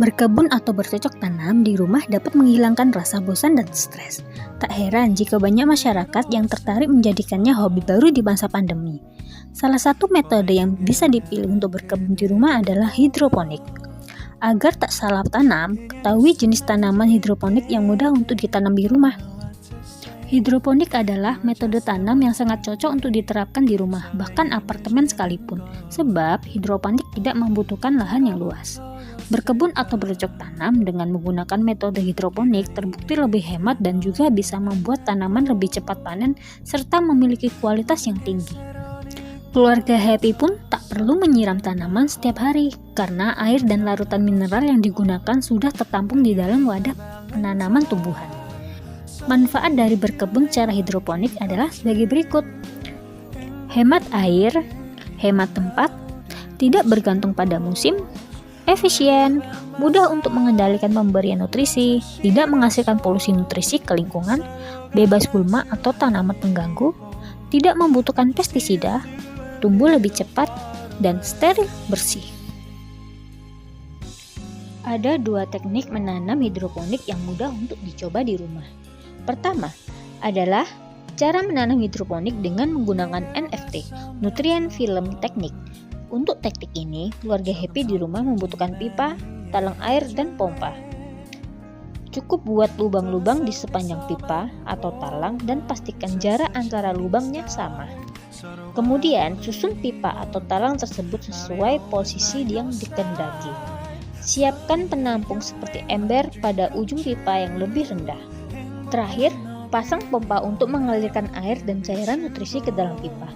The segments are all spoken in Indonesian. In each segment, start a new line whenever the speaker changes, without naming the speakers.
Berkebun atau bercocok tanam di rumah dapat menghilangkan rasa bosan dan stres. Tak heran jika banyak masyarakat yang tertarik menjadikannya hobi baru di masa pandemi. Salah satu metode yang bisa dipilih untuk berkebun di rumah adalah hidroponik. Agar tak salah tanam, ketahui jenis tanaman hidroponik yang mudah untuk ditanam di rumah. Hidroponik adalah metode tanam yang sangat cocok untuk diterapkan di rumah, bahkan apartemen sekalipun, sebab hidroponik tidak membutuhkan lahan yang luas. Berkebun atau bercocok tanam dengan menggunakan metode hidroponik terbukti lebih hemat dan juga bisa membuat tanaman lebih cepat panen serta memiliki kualitas yang tinggi. Keluarga Happy pun tak perlu menyiram tanaman setiap hari karena air dan larutan mineral yang digunakan sudah tertampung di dalam wadah penanaman tumbuhan. Manfaat dari berkebun secara hidroponik adalah sebagai berikut. Hemat air, hemat tempat, tidak bergantung pada musim, efisien, mudah untuk mengendalikan pemberian nutrisi, tidak menghasilkan polusi nutrisi ke lingkungan, bebas gulma atau tanaman pengganggu, tidak membutuhkan pestisida, tumbuh lebih cepat, dan steril bersih. Ada dua teknik menanam hidroponik yang mudah untuk dicoba di rumah. Pertama adalah cara menanam hidroponik dengan menggunakan NFT, Nutrient Film Technique. Untuk teknik ini, keluarga Happy di rumah membutuhkan pipa, talang air, dan pompa. Cukup buat lubang-lubang di sepanjang pipa atau talang dan pastikan jarak antara lubangnya sama. Kemudian, susun pipa atau talang tersebut sesuai posisi yang dikehendaki. Siapkan penampung seperti ember pada ujung pipa yang lebih rendah. Terakhir, pasang pompa untuk mengalirkan air dan cairan nutrisi ke dalam pipa.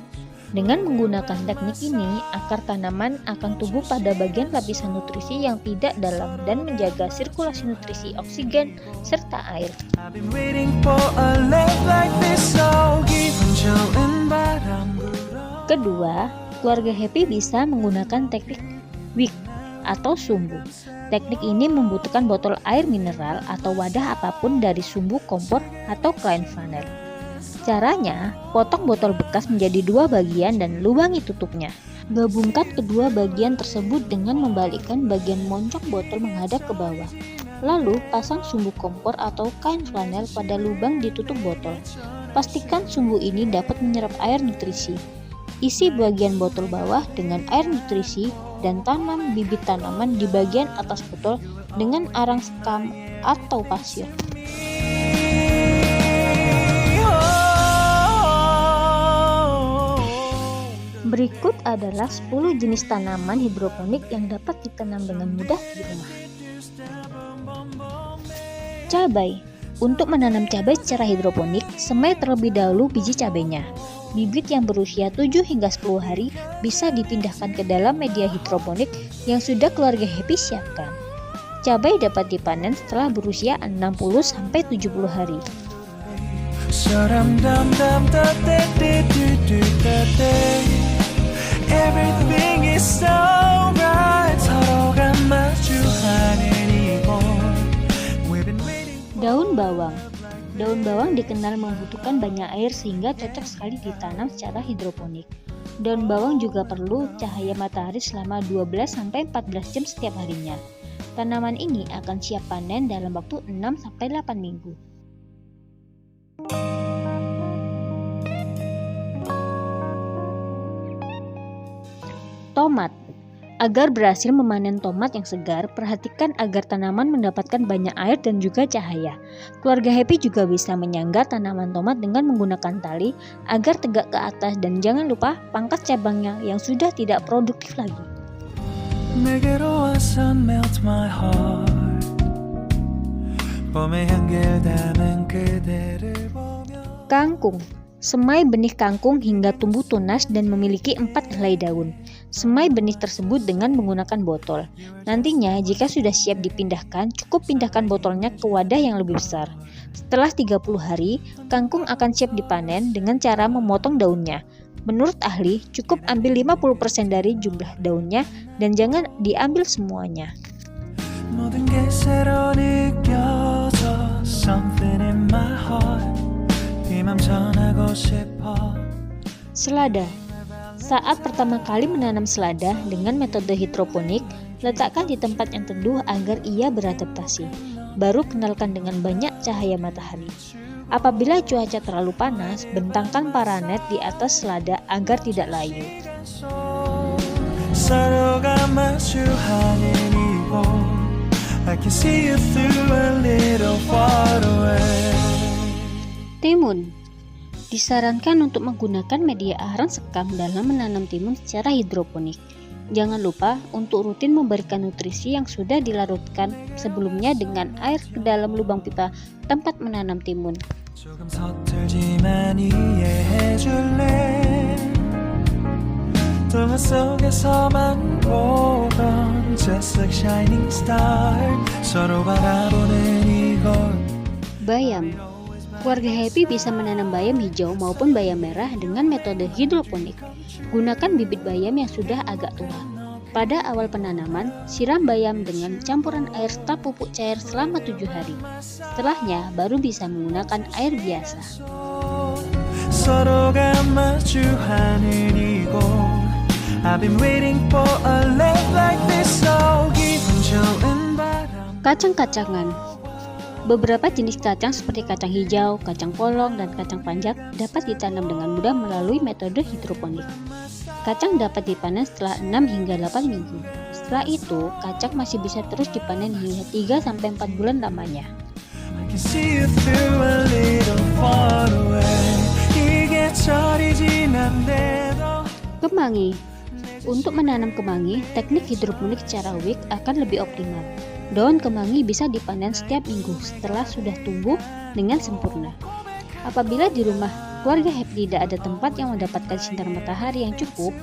Dengan menggunakan teknik ini, akar tanaman akan tumbuh pada bagian lapisan nutrisi yang tidak dalam dan menjaga sirkulasi nutrisi oksigen serta air. Kedua, keluarga Happy bisa menggunakan teknik wick atau sumbu. Teknik ini membutuhkan botol air mineral atau wadah apapun dari sumbu kompor atau kain flanel. Caranya, potong botol bekas menjadi dua bagian dan lubangi tutupnya. Gabungkan kedua bagian tersebut dengan membalikkan bagian moncong botol menghadap ke bawah. Lalu, pasang sumbu kompor atau kain flanel pada lubang di tutup botol. Pastikan sumbu ini dapat menyerap air nutrisi. Isi bagian botol bawah dengan air nutrisi dan tanam bibit tanaman di bagian atas botol dengan arang sekam atau pasir. Berikut adalah 10 jenis tanaman hidroponik yang dapat ditanam dengan mudah di rumah. Cabai. Untuk menanam cabai secara hidroponik, semai terlebih dahulu biji cabainya. Bibit yang berusia 7 hingga 10 hari bisa dipindahkan ke dalam media hidroponik yang sudah keluarga Happy siapkan. Cabai dapat dipanen setelah berusia 60-70 hari. Daun bawang. Daun bawang dikenal membutuhkan banyak air sehingga cocok sekali ditanam secara hidroponik. Daun bawang juga perlu cahaya matahari selama 12-14 jam setiap harinya. Tanaman ini akan siap panen dalam waktu 6-8 minggu. Tomat. Agar berhasil memanen tomat yang segar, perhatikan agar tanaman mendapatkan banyak air dan juga cahaya. Keluarga Happy juga bisa menyangga tanaman tomat dengan menggunakan tali agar tegak ke atas dan jangan lupa pangkas cabangnya yang sudah tidak produktif lagi. Kangkung. Semai benih kangkung hingga tumbuh tunas dan memiliki 4 helai daun. Semai benih tersebut dengan menggunakan botol. Nantinya jika sudah siap dipindahkan, cukup pindahkan botolnya ke wadah yang lebih besar. Setelah 30 hari, kangkung akan siap dipanen dengan cara memotong daunnya. Menurut ahli, cukup ambil 50% dari jumlah daunnya dan jangan diambil semuanya. Selada. Saat pertama kali menanam selada dengan metode hidroponik, letakkan di tempat yang teduh agar ia beradaptasi. Baru kenalkan dengan banyak cahaya matahari. Apabila cuaca terlalu panas, bentangkan paranet di atas selada agar tidak layu. Timun. Disarankan untuk menggunakan media arang sekam dalam menanam timun secara hidroponik. Jangan lupa untuk rutin memberikan nutrisi yang sudah dilarutkan sebelumnya dengan air ke dalam lubang pipa tempat menanam timun. Bayam. Keluarga Happy bisa menanam bayam hijau maupun bayam merah dengan metode hidroponik. Gunakan bibit bayam yang sudah agak tua. Pada awal penanaman, siram bayam dengan campuran air serta pupuk cair selama 7 hari. Setelahnya, baru bisa menggunakan air biasa. Kacang-kacangan. Beberapa jenis kacang seperti kacang hijau, kacang polong, dan kacang panjang dapat ditanam dengan mudah melalui metode hidroponik. Kacang dapat dipanen setelah 6 hingga 8 minggu. Setelah itu, kacang masih bisa terus dipanen hingga 3-4 bulan lamanya. Kemangi. Untuk menanam kemangi, teknik hidroponik secara week akan lebih optimal. Daun kemangi bisa dipanen setiap minggu setelah sudah tumbuh dengan sempurna. Apabila di rumah keluarga Happy tidak ada tempat yang mendapatkan sinar matahari yang cukup,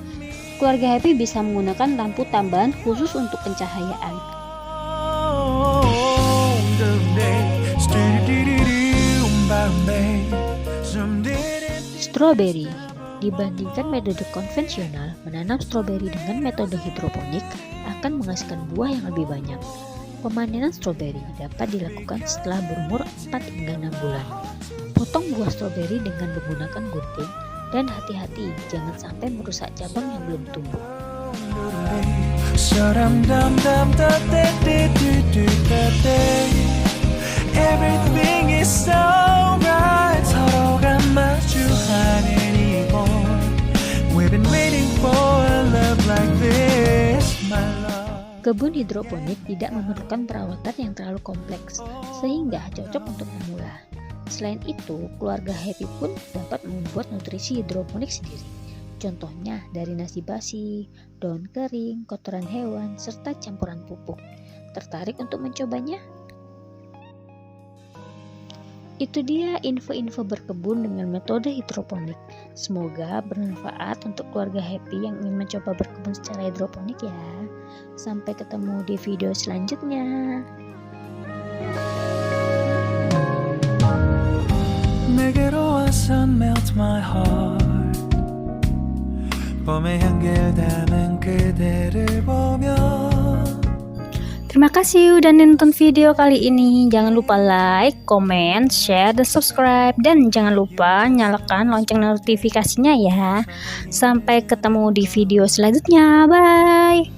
keluarga Happy bisa menggunakan lampu tambahan khusus untuk pencahayaan. Stroberi. Dibandingkan metode konvensional, menanam stroberi dengan metode hidroponik akan menghasilkan buah yang lebih banyak. Pemanenan stroberi dapat dilakukan setelah berumur 4 hingga 6 bulan. Potong buah stroberi dengan menggunakan gunting dan hati-hati jangan sampai merusak cabang yang belum tumbuh. Kebun hidroponik tidak memerlukan perawatan yang terlalu kompleks, sehingga cocok untuk pemula. Selain itu, keluarga Happy pun dapat membuat nutrisi hidroponik sendiri. Contohnya dari nasi basi, daun kering, kotoran hewan, serta campuran pupuk. Tertarik untuk mencobanya? Itu dia info-info berkebun dengan metode hidroponik. Semoga bermanfaat untuk keluarga Happy yang ingin mencoba berkebun secara hidroponik ya. Sampai ketemu di video selanjutnya. Terima kasih udah nonton video kali ini. Jangan lupa like, comment, share, dan subscribe. Dan jangan lupa nyalakan lonceng notifikasinya ya. Sampai ketemu di video selanjutnya. Bye.